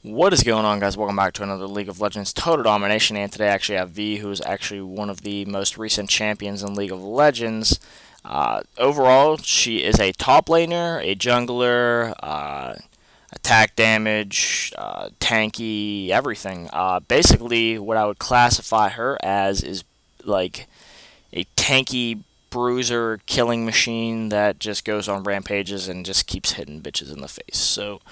What is going on, guys? Welcome back to another League of Legends Total Domination, and today I actually have V, who is actually one of the most recent champions in League of Legends. Overall, she is a top laner, a jungler, attack damage, tanky, everything. Basically, what I would classify her as is like a tanky bruiser killing machine that just goes on rampages and just keeps hitting bitches in the face. So,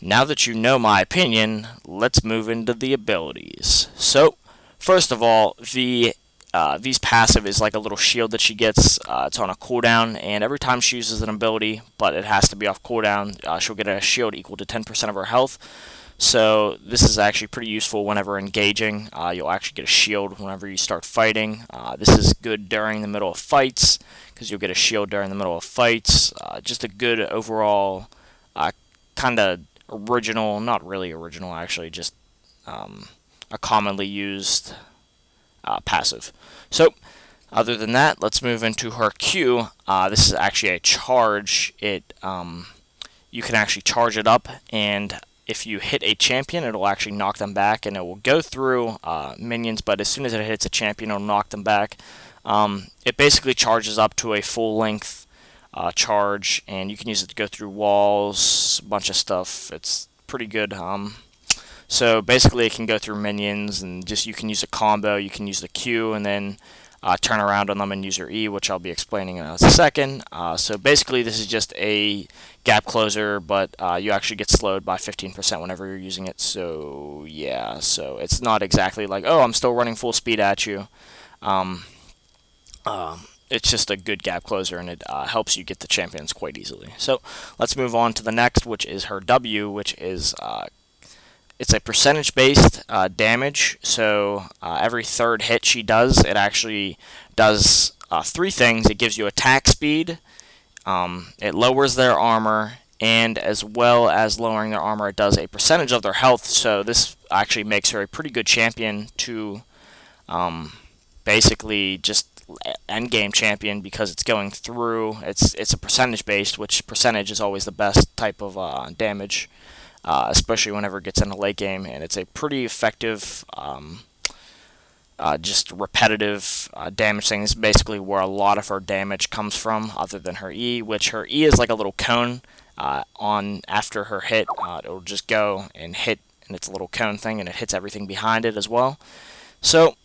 now that you know my opinion, let's move into the abilities. So, first of all, V's passive is like a little shield that she gets. It's on a cooldown, and every time she uses an ability, but it has to be off cooldown, she'll get a shield equal to 10% of her health. So this is actually pretty useful whenever engaging. You'll actually get a shield whenever you start fighting. This is good during the middle of fights, because you'll get a shield during the middle of fights. Just a good overall kind of original, not really original actually, just a commonly used passive. So, other than that, let's move into her Q. This is actually a charge. You can actually charge it up, and if you hit a champion, it'll actually knock them back, and it will go through minions, but as soon as it hits a champion, it'll knock them back. It basically charges up to a full length charge, and you can use it to go through walls, a bunch of stuff. It's pretty good. So basically, it can go through minions, and just you can use a combo. You can use the Q, and then turn around on them and use your E, which I'll be explaining in a second. So basically, this is just a gap closer, but you actually get slowed by 15% whenever you're using it. So yeah, so it's not exactly like, oh, I'm still running full speed at you. It's just a good gap closer, and it helps you get the champions quite easily. So let's move on to the next, which is her W, which is it's a percentage-based damage. So every third hit she does, it actually does three things. It gives you attack speed, it lowers their armor, and as well as lowering their armor, it does a percentage of their health. So this actually makes her a pretty good champion to basically just end game champion, because it's going through. It's a percentage based, which percentage is always the best type of damage, especially whenever it gets into late game, and it's a pretty effective, just repetitive damage thing. This is basically where a lot of her damage comes from, other than her E, which her E is like a little cone. On after her hit, it'll just go and hit, and it's a little cone thing, and it hits everything behind it as well. So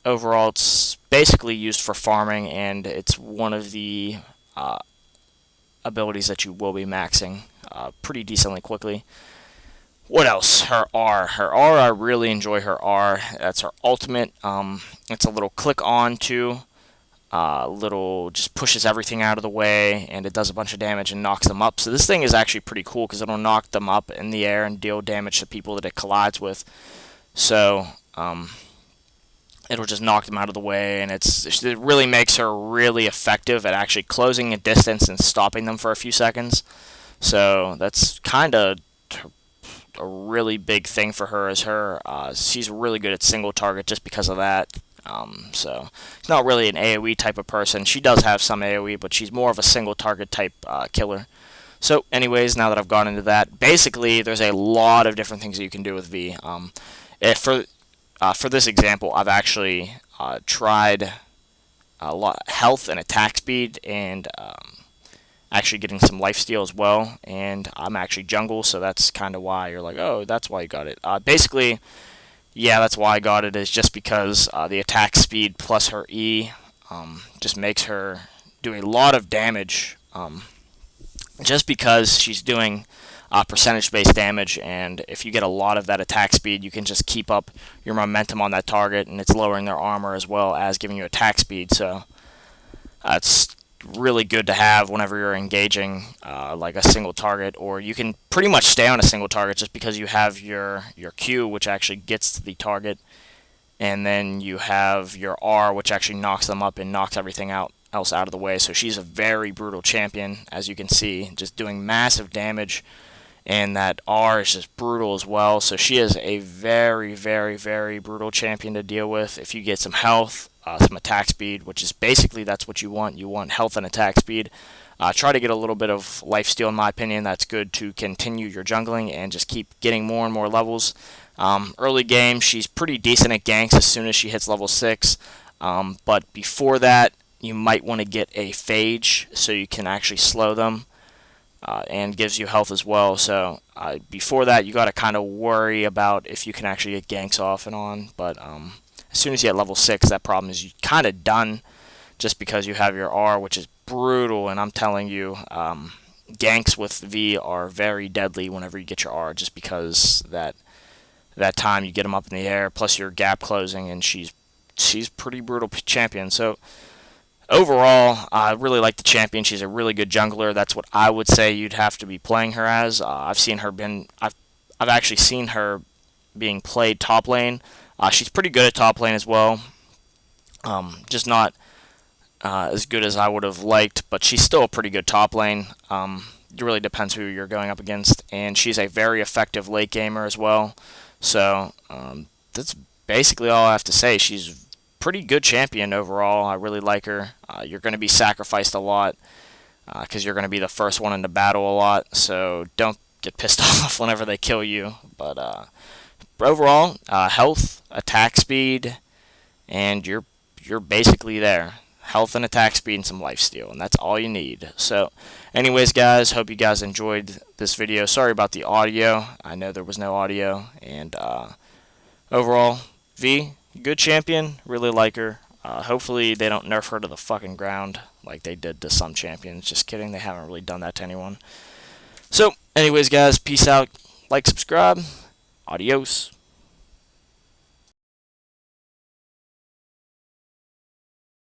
overall, it's basically used for farming, and it's one of the abilities that you will be maxing pretty decently quickly. What else? Her R. Her R, I really enjoy her R. That's her ultimate. It's a little click on to, little just pushes everything out of the way, and it does a bunch of damage and knocks them up. So this thing is actually pretty cool, because it'll knock them up in the air and deal damage to people that it collides with. So it'll just knock them out of the way, and it really makes her really effective at actually closing a distance and stopping them for a few seconds. So that's kind of a really big thing for her. She's really good at single target just because of that. So she's not really an AoE type of person. She does have some AoE, but she's more of a single target type killer. So anyways, now that I've gone into that, basically there's a lot of different things that you can do with V. For this example, I've actually tried a lot health and attack speed, and actually getting some lifesteal as well. And I'm actually jungle, so that's kind of why you're like, oh, that's why you got it. Basically, yeah, that's why I got it, is just because the attack speed plus her E just makes her do a lot of damage. Just because she's doing percentage-based damage, and if you get a lot of that attack speed, you can just keep up your momentum on that target, and it's lowering their armor as well as giving you attack speed. So it's really good to have whenever you're engaging like a single target, or you can pretty much stay on a single target just because you have your Q, which actually gets to the target, and then you have your R, which actually knocks them up and knocks everything else out of the way. So she's a very brutal champion, as you can see, just doing massive damage. And that R is just brutal as well. So she is a very, very, very brutal champion to deal with. If you get some health, some attack speed, which is basically that's what you want. You want health and attack speed. Try to get a little bit of lifesteal, in my opinion. That's good to continue your jungling and just keep getting more and more levels. Early game, she's pretty decent at ganks as soon as she hits level 6. But before that, you might want to get a phage so you can actually slow them. And gives you health as well. So before that, you got to kind of worry about if you can actually get ganks off and on. But as soon as you hit level 6, that problem is kind of done, just because you have your R, which is brutal. And I'm telling you, ganks with V are very deadly whenever you get your R, just because that time you get them up in the air, plus your gap closing, and she's pretty brutal champion. So overall, I really like the champion. She's a really good jungler. That's what I would say you'd have to be playing her as. I've actually seen her being played top lane. She's pretty good at top lane as well. Just not as good as I would have liked, but she's still a pretty good top lane. It really depends who you're going up against, and she's a very effective late gamer as well. So that's basically all I have to say. She's pretty good champion overall. I really like her. You're going to be sacrificed a lot because you're going to be the first one into battle a lot, so don't get pissed off whenever they kill you. But overall, health, attack speed, and you're basically there. Health and attack speed and some lifesteal, and that's all you need. So anyways, guys, hope you guys enjoyed this video. Sorry about the audio. I know there was no audio. And overall, V, good champion. Really like her. Hopefully they don't nerf her to the fucking ground like they did to some champions. Just kidding. They haven't really done that to anyone. So anyways, guys, peace out. Like, subscribe. Adios.